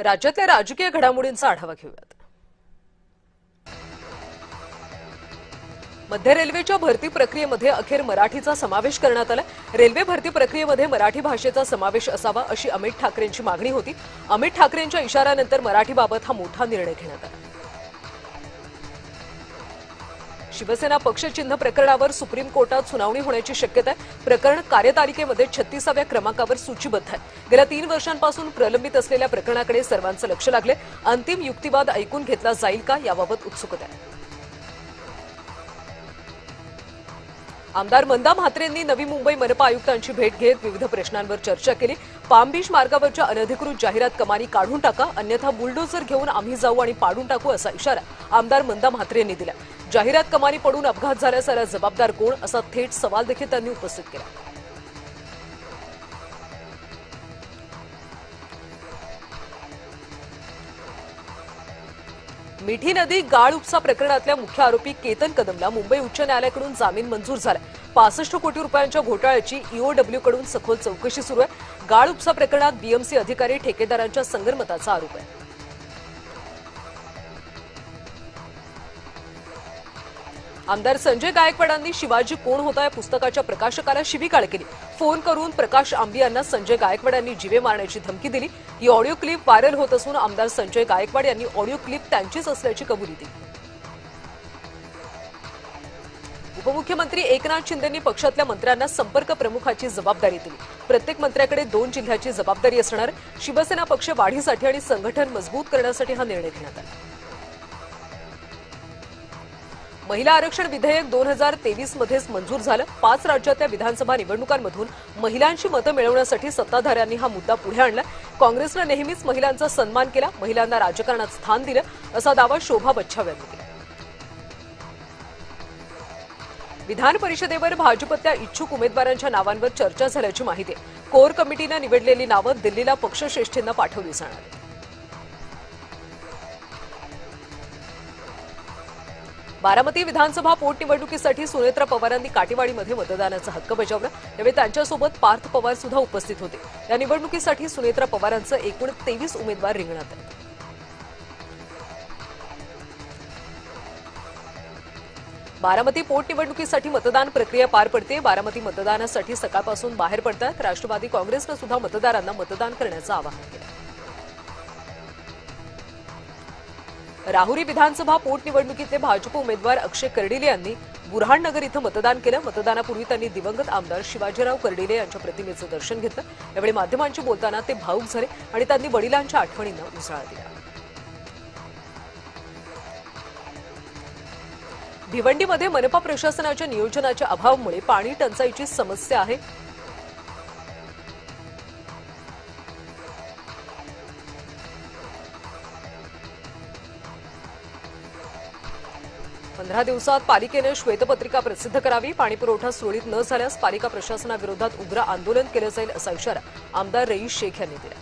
राज्यातल्या राजकीय घडामोडींचा आढावा घेऊयात। मध्य रेल्वेच्या भरती प्रक्रियेमध्ये अखेर मराठीचा समावेश करण्यात आला। रेल्वे भरती प्रक्रियेमध्ये मराठी भाषेचा समावेश असावा अशी अमित ठाकरेंची मागणी होती। अमित ठाकरेंच्या इशाऱ्यानंतर मराठीबाबत हा मोठा निर्णय घेण्यात आला। शिवसेना पक्षचिन्ह प्रकरणावर सुप्रीम कोर्टात सुनावणी होण्याची शक्यता आहे। प्रकरण कार्यतालिकेमध्ये 36व्या क्रमांकावर सूचीबद्ध आहे। गेल्या 3 वर्षांपासून प्रलंबित असलेल्या प्रकरणाकडे सर्वांचं लक्ष लागले। अंतिम युक्तिवाद ऐकून घेतला जाईल का याबाबत उत्सुकता आहे। आमदार मंदा म्हात्रेंनी नवी मुंबई मनपा आयुक्तांची भेट घेत विविध प्रश्नांवर चर्चा केली। पाम बीच मार्गावरच्या अनधिकृत जाहिरात कमानी काढून टाका, अन्यथा बुलडोझर घेऊन आम्ही जाऊ आणि पाडून टाकू असा इशारा आमदार मंदा म्हात्रेंनी दिला। जाहिरात कमानी पडून अपघात झाल्यास याला जबाबदार कोण असा थेट सवाल देखील त्यांनी उपस्थित केला। मिठी नदी गाळ उपसा प्रकरणातल्या मुख्य आरोपी केतन कदमला मुंबई उच्च न्यायालयाकडून जामीन मंजूर झाला। 65 कोटी रुपयांच्या घोटाळ्याची ईओडब्ल्यू कडून सखोल चौकशी सुरू आहे। गाळ उपसा प्रकरणात बीएमसी अधिकारी ठेकेदारांच्या संगनमताचा आरोप आहे। आमदार संजय गायकवाडांनी शिवाजी कोण होता या पुस्तकाच्या प्रकाशकाला शिवीगाळ केली। फोन करून प्रकाश आंबी यांना संजय गायकवाड यांनी जीवे मारण्याची धमकी दिली। ही ऑडिओ क्लिप व्हायरल होत असून आमदार संजय गायकवाड यांनी ऑडिओ क्लिप त्यांचीच असल्याची कबुली दिली। उपमुख्यमंत्री एकनाथ शिंदेंनी पक्षातल्या मंत्र्यांना संपर्क प्रमुखाची जबाबदारी दिली। प्रत्येक मंत्र्याकडे 2 जिल्ह्याची जबाबदारी असणार। शिवसेना पक्ष वाढीसाठी आणि संघटन मजबूत करण्यासाठी हा निर्णय घेण्यात आला। महिला आरक्षण विधेयक 2023 मध्येच मंजूर झालं। 5 राज्यातल्या विधानसभा निवडणुकांमधून महिलांची मतं मिळवण्यासाठी सत्ताधाऱ्यांनी हा मुद्दा पुढे आणला। काँग्रेसनं नेहमीच महिलांचा सन्मान केला, महिलांना राजकारणात स्थान दिलं असा दावा शोभा बच्छाव यांनी केला। विधान परिषदेवर भाजपच्या इच्छुक उमेदवारांच्या नावांवर चर्चा झाल्याची माहिती आहे। कोर कमिटीनं निवडलेली नावं दिल्लीला पक्षश्रेष्ठींना पाठवली जाणार आहेत। बारामती विधानसभा पोटनिवडणुकीसाठी सुनेत्रा पवारांनी काटेवाडीमध्ये मतदानाचा हक्क बजावला। यावेळी त्यांच्यासोबत पार्थ पवार सुद्धा उपस्थित होते। या निवडणुकीसाठी सुनेत्रा पवारांचे एकूण 23 उमेदवार रिंगणात आहेत। बारामती पोटनिवडणुकीसाठी मतदान प्रक्रिया पार पडते। बारामती मतदानासाठी सकाळपासून बाहेर पडतात। राष्ट्रवादी काँग्रेसनं सुद्धा मतदारांना मतदान करण्याचं आवाहन केलं। राहुरी विधानसभा पोटनिवडणुकीतले भाजप उमेदवार अक्षय कर्डिले यांनी बुरहाननगर इथं मतदान केलं। मतदानापूर्वी त्यांनी दिवंगत आमदार शिवाजीराव कर्डिले यांच्या प्रतिमेचं दर्शन घेतलं। यावेळी माध्यमांशी बोलताना ते भावुक झाले आणि त्यांनी वडिलांच्या आठवणींना उजाळा दिला। भिवंडीमध्ये मनपा प्रशासनाच्या नियोजनाच्या अभावामुळे पाणी टंचाईची समस्या आहे। 15 दिवसात पालिकेने श्वेतपत्रिका प्रसिद्ध करावी। पाणीपुरवठा सुरळीत न झाल्यास पालिका प्रशासनाविरोधात उग्र आंदोलन केलं जाईल असा इशारा आमदार रईस शेख यांनी दिला।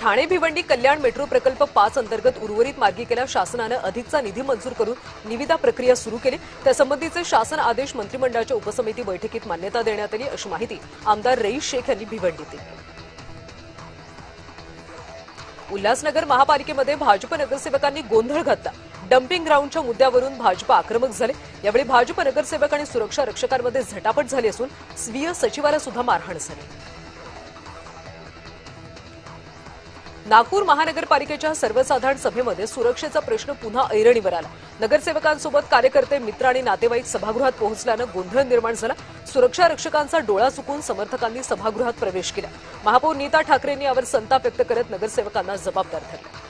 ठाणे भिवंडी कल्याण मेट्रो प्रकल्प 5 अंतर्गत उर्वरित मार्गिकेला शासनाने अधिकचा निधी मंजूर करून निविदा प्रक्रिया सुरू केली। त्यासंबंधीचे शासन आदेश मंत्रिमंडळाच्या उपसमिती बैठकीत मान्यता देण्यात आली अशी माहिती आमदार रईस शेख यांनी भिवंडीत दिली। उल्हासनगर महापालिकेमध्ये भाजप नगरसेवकांनी गोंधळ घातला। डम्पिंग ग्राउंडच्या मुद्द्यावरून भाजप आक्रमक झाले। यावेळी भाजप नगरसेवक आणि सुरक्षा रक्षकांमध्ये झटापट झाली असून स्वीय सचिवाला सुद्धा मारहाण झाली। नागपूर महानगरपालिकेच्या सर्वसाधारण सभेमध्ये सुरक्षेचा प्रश्न पुन्हा ऐरणीवर आला। नगरसेवकांसोबत कार्यकर्ते, मित्र आणि नातेवाईक सभागृहात पोहोचल्यानं गोंधळ निर्माण झाला। सुरक्षा रक्षकांचा डोळा चुकून समर्थकांनी सभागृहात प्रवेश केला। महापौर नीता ठाकरेंनी यावर संताप व्यक्त करत नगरसेवकांना जबाबदार धरले।